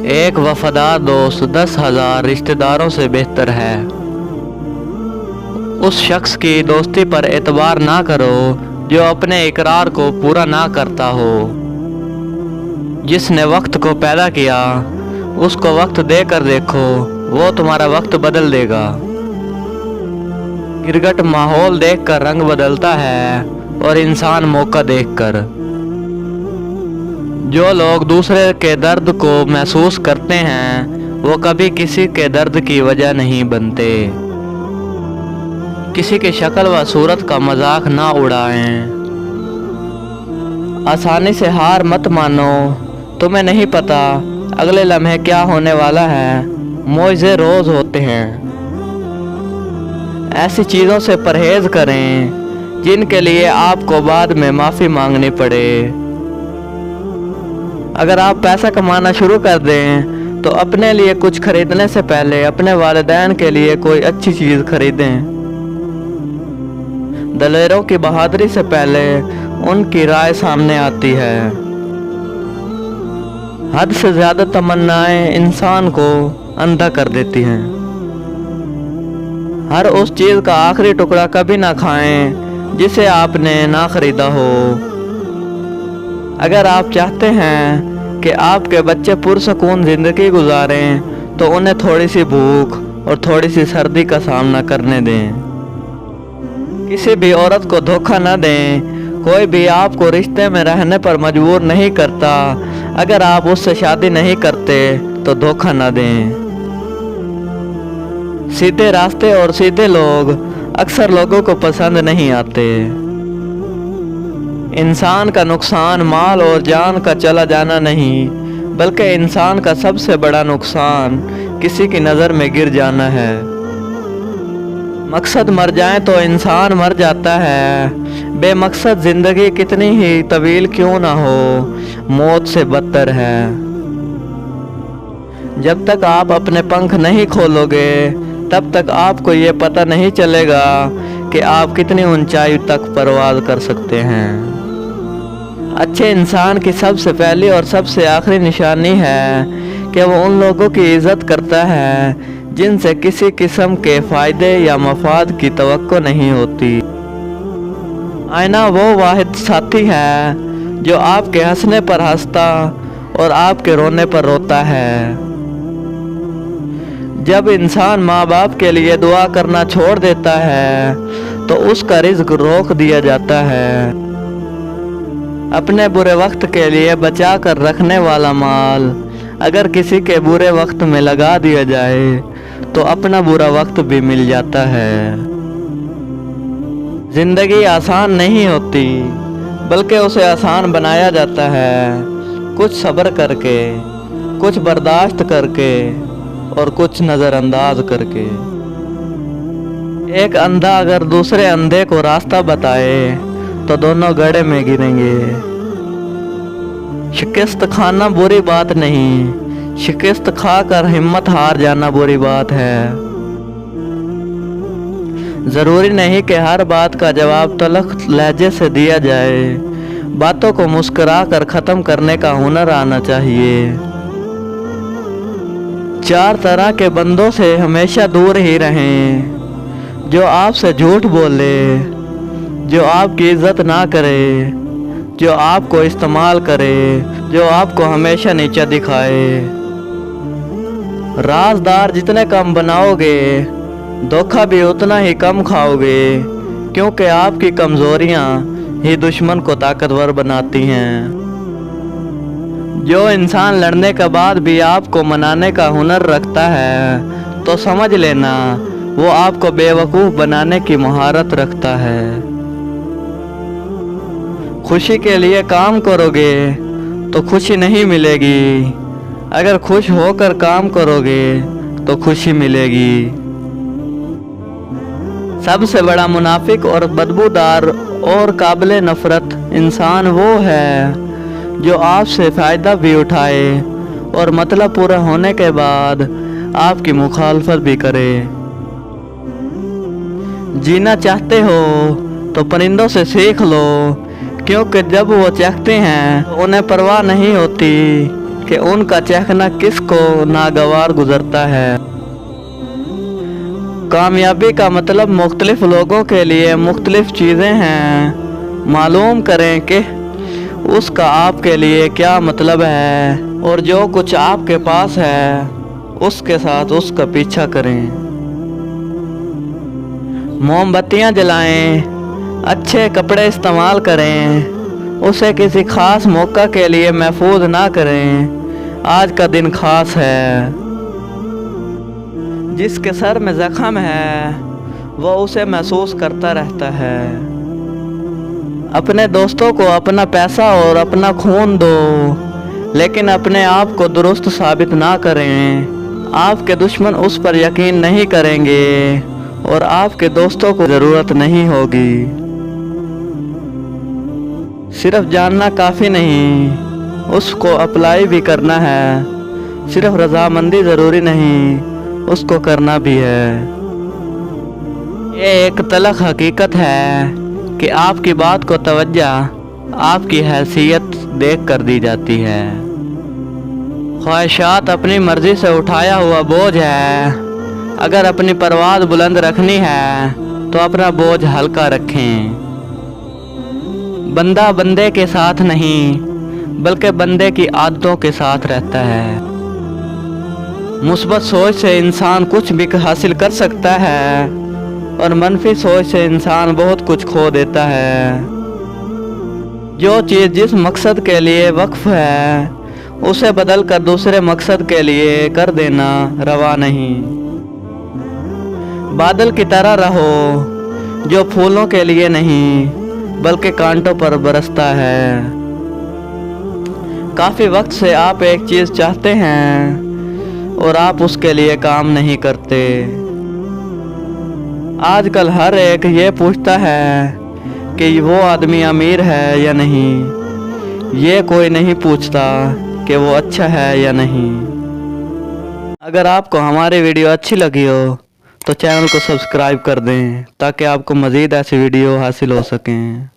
एक वफादार दोस्त 10,000 रिश्तेदारों से बेहतर है। उस शख्स की दोस्ती पर एतबार ना करो जो अपने इकरार को पूरा ना करता हो। जिसने वक्त को पैदा किया उसको वक्त देकर देखो, वो तुम्हारा वक्त बदल देगा। गिरगट माहौल देखकर रंग बदलता है और इंसान मौका देखकर। जो लोग दूसरे के दर्द को महसूस करते हैं वो कभी किसी के दर्द की वजह नहीं बनते। किसी की शक्ल व सूरत का मजाक ना उड़ाएं। आसानी से हार मत मानो, तुम्हें नहीं पता अगले लम्हे क्या होने वाला है। मुआवजे रोज होते हैं। ऐसी चीज़ों से परहेज करें जिनके लिए आपको बाद में माफ़ी मांगनी पड़े। अगर आप पैसा कमाना शुरू कर दें तो अपने लिए कुछ खरीदने से पहले अपने वालिदैन के लिए कोई अच्छी चीज़ खरीदें। दलेरों की बहादुरी से पहले उनकी राय सामने आती है। हद से ज़्यादा तमन्नाएं इंसान को अंधा कर देती हैं। हर उस चीज़ का आखिरी टुकड़ा कभी ना खाएं जिसे आपने ना खरीदा हो। अगर आप चाहते हैं कि आपके बच्चे पुरसकून ज़िंदगी गुजारें तो उन्हें थोड़ी सी भूख और थोड़ी सी सर्दी का सामना करने दें। किसी भी औरत को धोखा न दें। कोई भी आपको रिश्ते में रहने पर मजबूर नहीं करता। अगर आप उससे शादी नहीं करते तो धोखा न दें। सीधे रास्ते और सीधे लोग अक्सर लोगों को पसंद नहीं आते। इंसान का नुकसान माल और जान का चला जाना नहीं, बल्कि इंसान का सबसे बड़ा नुकसान किसी की नज़र में गिर जाना है। मकसद मर जाए तो इंसान मर जाता है। बेमकसद ज़िंदगी कितनी ही तवील क्यों ना हो, मौत से बदतर है। जब तक आप अपने पंख नहीं खोलोगे तब तक आपको ये पता नहीं चलेगा कि आप कितनी ऊंचाई तक परवाज़ कर सकते हैं। अच्छे इंसान की सबसे पहली और सबसे आखिरी निशानी है कि वो उन लोगों की इज़्ज़त करता है जिनसे किसी किस्म के फ़ायदे या मफाद की तवक्को नहीं होती। आईना वो वाहिद साथी है जो आपके हंसने पर हंसता और आपके रोने पर रोता है। जब इंसान माँ बाप के लिए दुआ करना छोड़ देता है तो उसका रिज़्क रोक दिया जाता है। अपने बुरे वक्त के लिए बचा कर रखने वाला माल अगर किसी के बुरे वक्त में लगा दिया जाए तो अपना बुरा वक्त भी मिल जाता है। ज़िंदगी आसान नहीं होती, बल्कि उसे आसान बनाया जाता है। कुछ सब्र करके, कुछ बर्दाश्त करके और कुछ नज़रअंदाज करके। एक अंधा अगर दूसरे अंधे को रास्ता बताए तो दोनों गड्ढे में गिरेंगे। शिकस्त खाना बुरी बात नहीं, शिकस्त खाकर हिम्मत हार जाना बुरी बात है। ज़रूरी नहीं कि हर बात का जवाब तल्ख लहजे से दिया जाए। बातों को मुस्कुरा कर ख़त्म करने का हुनर आना चाहिए। 4 तरह के बंदों से हमेशा दूर ही रहें। जो आपसे झूठ बोले, जो आपकी इज्जत ना करे, जो आपको इस्तेमाल करे, जो आपको हमेशा नीचा दिखाए। राजदार जितने कम बनाओगे धोखा भी उतना ही कम खाओगे, क्योंकि आपकी कमज़ोरियाँ ही दुश्मन को ताकतवर बनाती हैं। जो इंसान लड़ने के बाद भी आपको मनाने का हुनर रखता है तो समझ लेना वो आपको बेवकूफ़ बनाने की महारत रखता है। खुशी के लिए काम करोगे तो खुशी नहीं मिलेगी। अगर खुश होकर काम करोगे तो खुशी मिलेगी। सबसे बड़ा मुनाफिक और बदबूदार और काबिल नफ़रत इंसान वो है जो आपसे फ़ायदा भी उठाए और मतलब पूरा होने के बाद आपकी मुखालफत भी करे। जीना चाहते हो तो परिंदों से सीख लो, क्योंकि जब वो चखते हैं तो उन्हें परवाह नहीं होती कि उनका चखना किसको नागवार गुजरता है। कामयाबी का मतलब मुख्तलिफ लोगों के लिए मुख्तलिफ चीज़ें हैं। मालूम करें कि उसका आपके लिए क्या मतलब है और जो कुछ आपके पास है उसके साथ उसका पीछा करें। मोमबत्तियां जलाएं, अच्छे कपड़े इस्तेमाल करें, उसे किसी ख़ास मौका के लिए महफूज ना करें। आज का दिन ख़ास है। जिसके सर में ज़ख्म है वो उसे महसूस करता रहता है। अपने दोस्तों को अपना पैसा और अपना खून दो, लेकिन अपने आप को दुरुस्त साबित ना करें। आपके दुश्मन उस पर यकीन नहीं करेंगे और आपके दोस्तों को ज़रूरत नहीं होगी। सिर्फ जानना काफ़ी नहीं, उसको अप्लाई भी करना है। सिर्फ रजामंदी ज़रूरी नहीं, उसको करना भी है। ये एक तलख हकीकत है कि आपकी बात को तवज्जो आपकी हैसियत देख कर दी जाती है। ख्वाहिशात अपनी मर्जी से उठाया हुआ बोझ है। अगर अपनी परवाज़ बुलंद रखनी है तो अपना बोझ हल्का रखें। बंदा बंदे के साथ नहीं बल्कि बंदे की आदतों के साथ रहता है। मुस्बत सोच से इंसान कुछ भी हासिल कर सकता है और मनफी सोच से इंसान बहुत कुछ खो देता है। जो चीज़ जिस मकसद के लिए वक्फ है उसे बदल कर दूसरे मकसद के लिए कर देना रवा नहीं। बादल की तरह रहो जो फूलों के लिए नहीं बल्कि कांटों पर बरसता है। काफ़ी वक्त से आप एक चीज़ चाहते हैं और आप उसके लिए काम नहीं करते। आजकल हर एक ये पूछता है कि वो आदमी अमीर है या नहीं। ये कोई नहीं पूछता कि वो अच्छा है या नहीं। अगर आपको हमारी वीडियो अच्छी लगी हो तो चैनल को सब्सक्राइब कर दें ताकि आपको मज़ीद ऐसी वीडियो हासिल हो सकें।